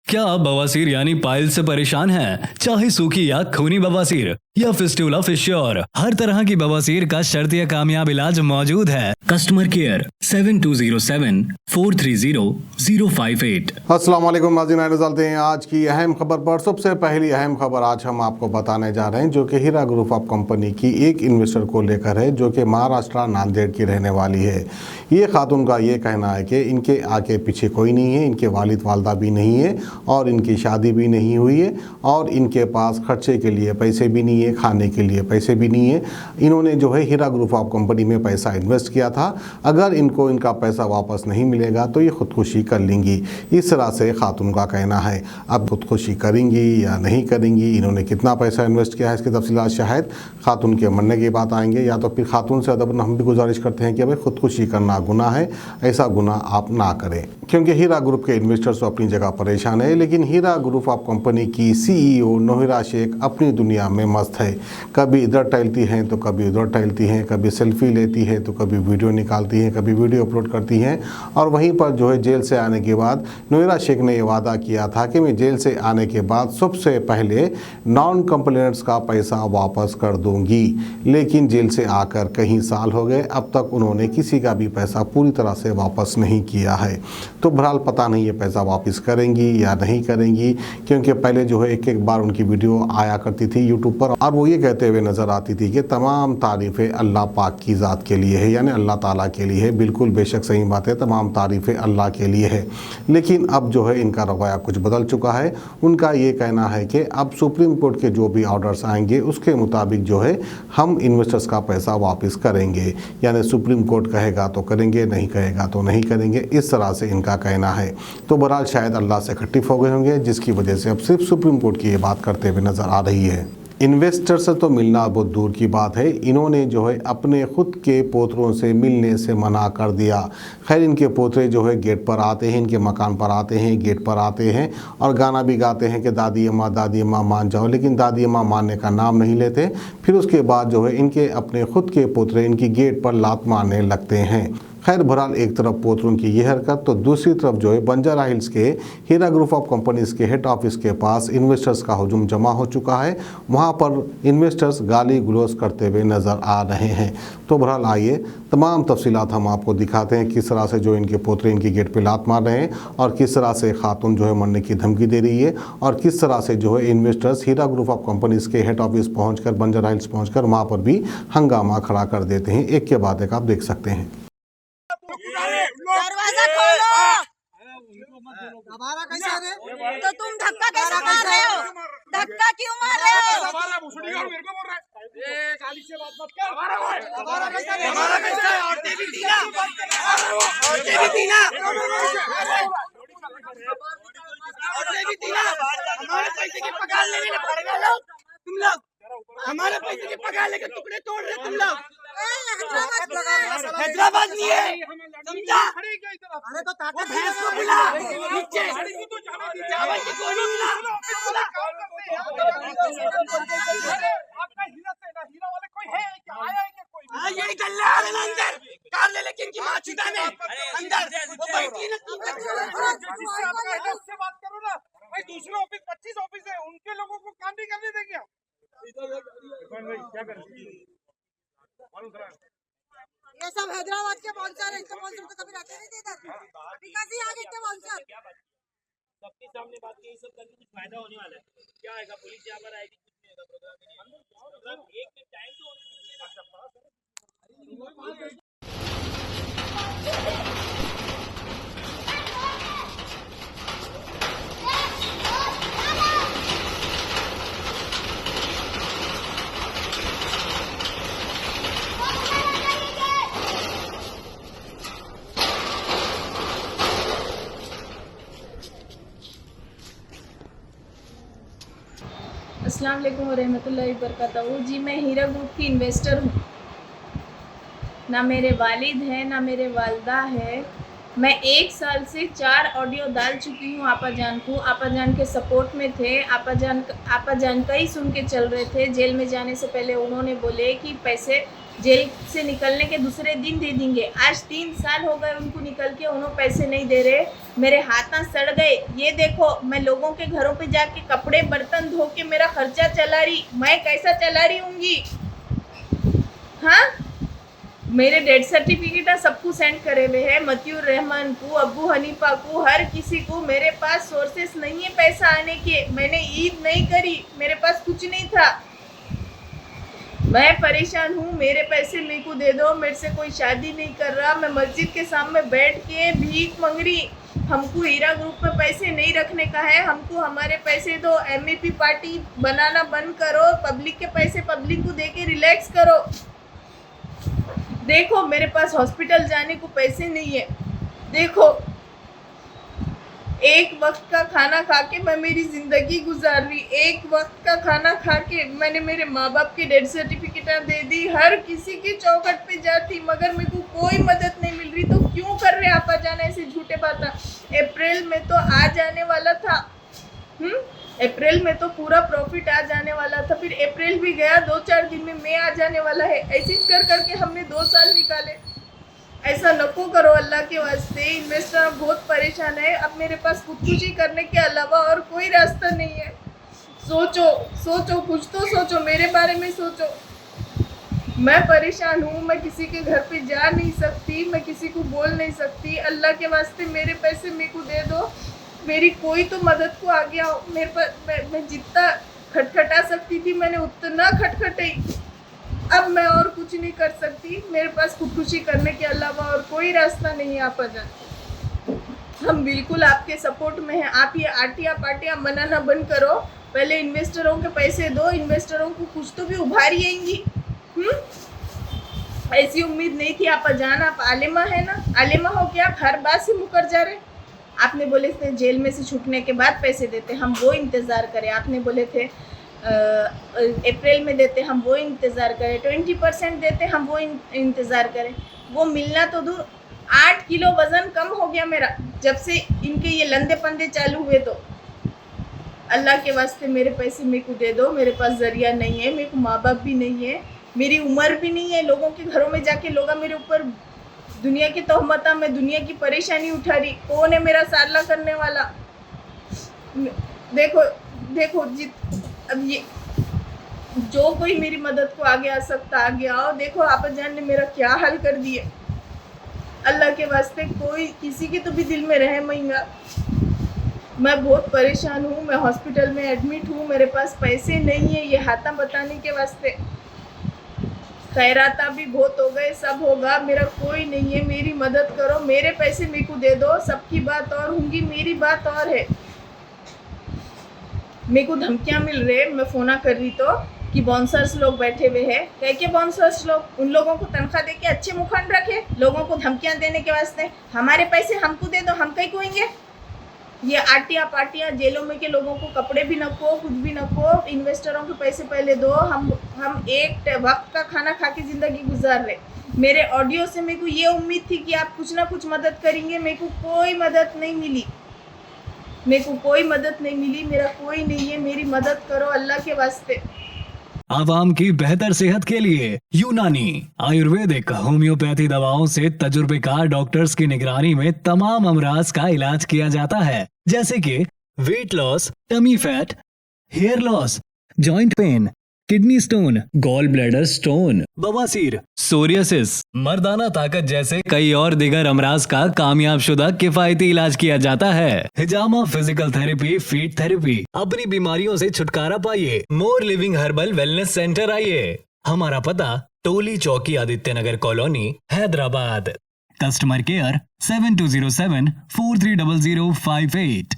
क्या आप बवासीर यानी पाइल्स से परेशान हैं? चाहे सूखी या खूनी बवासीर या फिस्टुला फिश्योर, हर तरह की बवासीर का शर्तीय कामयाब इलाज मौजूद है। Customer care 7207-430-058। अस्सलाम वालेकुम नाज़रीन, चलते हैं आज की अहम खबर पर। सबसे पहली अहम खबर आज हम आपको बताने जा रहे हैं जो कि हीरा ग्रुप ऑफ कंपनी की एक इन्वेस्टर को लेकर है जो कि महाराष्ट्र नांदेड़ की रहने वाली है। ये खातून का ये कहना है कि इनके आगे पीछे कोई नहीं है, इनके वालिद वालदा भी नहीं है और इनकी शादी भी नहीं हुई है और इनके पास खर्चे के लिए पैसे भी नहीं है, खाने के लिए पैसे भी नहीं है। इन्होंने जो है हीरा ग्रुप ऑफ कंपनी में पैसा इन्वेस्ट किया था, अगर इनको इनका पैसा वापस नहीं मिलेगा तो ये खुदकुशी कर लेंगी। इस तरह से खातून का कहना है। अब खुदकुशी करेंगी या नहीं करेंगी, इन्होंने कितना पैसा इन्वेस्ट किया है, इसकी तफसीलात शायद खातून के मरने की बात आएंगे या तो फिर खातून से अदब हम भी गुजारिश करते हैं कि भाई खुदकुशी करना गुनाह है, ऐसा गुनाह आप ना करें। क्योंकि हीरा ग्रुप के इन्वेस्टर्स तो अपनी जगह परेशान है, लेकिन हीरा ग्रुप ऑफ कंपनी की CEO नोहिरा शेख अपनी दुनिया में मस्त है। कभी इधर टहलती हैं तो कभी उधर टहलती हैं, कभी सेल्फी लेती है तो कभी वीडियो निकालती हैं, कभी वीडियो अपलोड करती हैं। और वहीं पर जो है जेल से आने के बाद नोहिरा शेख ने ये वादा किया था कि मैं जेल से आने के बाद सबसे पहले नॉन कंप्लेंट्स का पैसा वापस कर दूंगी। लेकिन जेल से आकर कई साल हो गए, अब तक उन्होंने किसी का भी पैसा पूरी तरह से वापस नहीं किया है। तो बहरहाल पता नहीं ये पैसा वापस करेंगी या नहीं करेंगी, क्योंकि पहले जो है एक बार उनकी वीडियो आया करती थी यूट्यूब पर और वो ये कहते हुए नज़र आती थी कि तमाम तारीफ़ें अल्लाह पाक की ज़ात के लिए है, यानी अल्लाह ताला के लिए है। बिल्कुल बेशक सही बात है, तमाम तारीफ़ें अल्लाह के लिए है। लेकिन अब जो है इनका रवैया कुछ बदल चुका है। उनका ये कहना है कि अब सुप्रीम कोर्ट के जो भी ऑर्डर्स आएंगे उसके मुताबिक जो है हम इन्वेस्टर्स का पैसा वापस करेंगे, यानी सुप्रीम कोर्ट कहेगा तो करेंगे, नहीं कहेगा तो नहीं करेंगे। इस तरह से इनका कहना है। तो बहरहाल शायद अल्लाह से इकट्ठा हो गए होंगे, जिसकी वजह से अब सिर्फ सुप्रीम कोर्ट की ये बात करते हुए नज़र आ रही है। इन्वेस्टर से तो मिलना बहुत दूर की बात है, इन्होंने जो है अपने ख़ुद के पोतरों से मिलने से मना कर दिया। खैर इनके पोतरे जो है गेट पर आते हैं, इनके मकान पर आते हैं, गेट पर आते हैं और गाना भी गाते हैं कि दादी अम्मा मान जाओ, लेकिन दादी अम्मा मानने का नाम नहीं लेते। फिर उसके बाद जो है इनके अपने ख़ुद के पोतरे इनकी गेट पर लात मारने लगते हैं। खैर बहरहाल एक तरफ पोतरों की ये हरकत, तो दूसरी तरफ जो है बंजारा हिल्स के हीरा ग्रुप ऑफ कंपनीज़ के हेड ऑफिस के पास इन्वेस्टर्स का हुजूम जमा हो चुका है। वहाँ पर इन्वेस्टर्स गाली गलौज करते हुए नज़र आ रहे हैं। तो बहरहाल आइए तमाम तफसीलात हम आपको दिखाते हैं, किस तरह से जो इनके पोतरे इनकी गेट पे लात मार रहे हैं और किस तरह से खातून जो है मरने की धमकी दे रही है और किस तरह से जो है investors Heera group of companies के हेड ऑफिस पहुँचकर बंजारा हिल्स पहुँचकर वहाँ पर भी हंगामा खड़ा कर देते हैं। एक के बाद एक आप देख सकते हैं। दरवाजा खोलो। हमारा कैसा है? तो तुम धक्का कैसे मार रहे हो? धक्का क्यों मार रहे हो? हमारा भुसड़ी का मेरे को बोल रहा है। ये गाली से बात मत कर। हमारा कैसा है? हमारा कैसा है? औरतें भी थी ना? औरतें भी थी ना? औरतें भी थी ना? हमारे पैसे की पगार लेने पड़ेगा लोग, तुम लोग हमारे पैसे की पगार लेके टुकड़े तोड़ रहे तुम लोग। हैदराबाद नहीं है, समझा? अरे तो ताकत भैंस को बुला नीचे, चावल की गोली बुला। आपका हीरा से ना हीरा वाले कोई है क्या? आया है क्या कोई? हाँ यही गल्ला आ रहे ना अंदर कार ले, लेकिन की माँ छुटा में अंदर वो बैठी है ना। उससे बात करो ना भाई। दूसरे ऑफिस 25 ऑफिस है, उनके लोगों को काम भी करने देंगे आप? क्या करें? ये सब हैदराबाद के स्पॉन्सर है, स्पॉन्सर तो कभी रहते नहीं थे इधर। विकास ही आगे स्पॉन्सर। सबके सामने बात की, सब करके कुछ फायदा होने वाला है? क्या आएगा? पुलिस यहाँ पर आएगी, कुछ नहीं होगा, प्रोग्राम नहीं होगा। एक दिन टाइम तो होना चाहिए ना। अस्सलाम वालेकुम वरहमतुल्लाहि वबरकातुहू। जी मैं हीरा ग्रुप की इन्वेस्टर हूँ। ना मेरे वालिद हैं ना मेरे वालदा है। मैं 1 साल से 4 ऑडियो डाल चुकी हूँ आपा जान को। आपा जान के सपोर्ट में थे। आपा जान का ही सुन के चल रहे थे। जेल में जाने से पहले उन्होंने बोले कि पैसे जेल से निकलने के दूसरे दिन दे देंगे। आज 3 साल हो गए उनको निकल के, उन्होंने पैसे नहीं दे रहे, मेरे हाथ सड़ गए। ये देखो, मैं लोगों के घरों पे जाके कपड़े बर्तन धो के मेरा खर्चा चला रही, मैं कैसा चला रही होंगी? हाँ, मेरे डेथ सर्टिफिकेट सबको सेंड करे हुए हैं, मतियुर रहमान को, अब्बू हनीफा को, हर किसी को। मेरे पास सोर्सेस नहीं है पैसा आने के, मैंने ईद नहीं करी, मेरे पास कुछ नहीं था, मैं परेशान हूँ। मेरे पैसे मेरे को दे दो, मेरे से कोई शादी नहीं कर रहा, मैं मस्जिद के सामने बैठ के भीख मांग रही। हमको हीरा ग्रुप में पैसे नहीं रखने का है, हमको हमारे पैसे दो। एमईपी पार्टी बनाना बंद करो, पब्लिक के पैसे पब्लिक को दे के रिलैक्स करो। देखो, मेरे पास हॉस्पिटल जाने को पैसे नहीं है। देखो, एक वक्त का खाना खा के मैं मेरी ज़िंदगी गुजार रही, एक वक्त का खाना खा के मैंने मेरे माँ बाप की डेथ सर्टिफिकेट दे दी, हर किसी की चौखट पे जाती, मगर मेरे को कोई मदद नहीं मिल रही। तो क्यों कर रहे आपा जाना ऐसे झूठे बात? अप्रैल में तो आ जाने वाला था, अप्रैल में तो पूरा प्रॉफिट आ जाने वाला था, फिर अप्रैल भी गया, 2-4 दिन में मई आ जाने वाला है। ऐसे कर करके हमने 2 साल निकाले। ऐसा नको करो अल्लाह के वास्ते, इन्वेस्टर बहुत परेशान है। अब मेरे पास खुदकुशी करने के अलावा और कोई रास्ता नहीं है। सोचो सोचो, कुछ तो सोचो, मेरे बारे में सोचो। मैं परेशान हूँ, मैं किसी के घर पे जा नहीं सकती, मैं किसी को बोल नहीं सकती। अल्लाह के वास्ते मेरे पैसे मेरे को दे दो, मेरी कोई तो मदद को आगे आओ। मेरे पास मैं जितना खटखटा सकती थी मैंने उतना खटखटाई, अब मैं और कुछ नहीं कर सकती। मेरे पास खुदकुशी करने के अलावा और कोई रास्ता नहीं है आपा जान। हम बिल्कुल आपके सपोर्ट में हैं। आप ये आटिया पाटिया बनाना बंद करो, पहले इन्वेस्टरों के पैसे दो, इन्वेस्टरों को कुछ तो भी उभारिएंगी। ऐसी उम्मीद नहीं थी आपा जान। आप आलिमा है ना, आलिमा हो क्या? आप हर बात से मुकर जा रहे। आपने बोले थे जेल में से छूटने के बाद पैसे देते, हम वो इंतज़ार करें। आपने बोले थे अप्रैल में देते, हम वो इंतज़ार करें। 20% देते, हम वो इंतज़ार करें। वो मिलना तो दूर, 8 किलो वज़न कम हो गया मेरा जब से इनके ये लंदे पंदे चालू हुए। तो अल्लाह के वास्ते मेरे पैसे मेरे को दे दो। मेरे पास ज़रिया नहीं है, मेरे को माँ बाप भी नहीं है, मेरी उम्र भी नहीं है। लोगों के घरों में जाके लोग मेरे ऊपर दुनिया की तोहमता में दुनिया की परेशानी उठा रही। कौन है मेरा साला करने वाला? देखो देखो अब ये जो कोई मेरी मदद को आगे आ सकता आगे आओ। देखो आप जान ने मेरा क्या हाल कर दिया। अल्लाह के वास्ते कोई किसी के तो भी दिल में रहे महिंगा। मैं बहुत परेशान हूँ, मैं हॉस्पिटल में एडमिट हूँ, मेरे पास पैसे नहीं है ये हाथा बताने के वास्ते। खैराता भी बहुत हो गए, सब होगा, मेरा कोई नहीं है। मेरी मदद करो, मेरे पैसे मेरे को दे दो। सबकी बात और होंगी, मेरी बात और है। मेरे को धमकियाँ मिल रहे, मैं फ़ोना कर रही तो कि बाउंसर्स लोग बैठे हुए हैं। कह के बाउंसर्स लोग, उन लोगों को तनख्वाह दे के अच्छे मुखंड रखे, लोगों को धमकियाँ देने के वास्ते। हमारे पैसे हमको दे दो, हम कहीं कोएंगे। ये आटिया पाटियाँ, जेलों में के लोगों को कपड़े भी नको, कुछ भी नको, इन्वेस्टरों के पैसे पहले दो। हम एक वक्त का खाना खा के ज़िंदगी गुजार रहे। मेरे ऑडियो से मेरे को ये उम्मीद थी कि आप कुछ ना कुछ मदद करेंगे, मेरे को कोई मदद नहीं मिली। मेरे को कोई मदद नहीं मिली, मेरा कोई नहीं है। मेरी मदद करो अल्लाह के वास्ते। आवाम की बेहतर सेहत के लिए यूनानी आयुर्वेदिक होम्योपैथी दवाओं से तजुर्बेकार डॉक्टर्स की निगरानी में तमाम अमराज का इलाज किया जाता है, जैसे कि weight loss, tummy fat, hair loss, joint pain, kidney stone, gall bladder stone, बवासीर, सोरियासिस, मर्दाना ताकत जैसे कई और दिगर अमराज का कामयाब शुदा किफायती इलाज किया जाता है। हिजामा फिजिकल थेरेपी, फीट थेरेपी। अपनी बीमारियों से छुटकारा पाइए। More living herbal wellness centre आइए। हमारा पता Tolichowki, Aditya Nagar colony, Hyderabad. Customer care 7207 430058।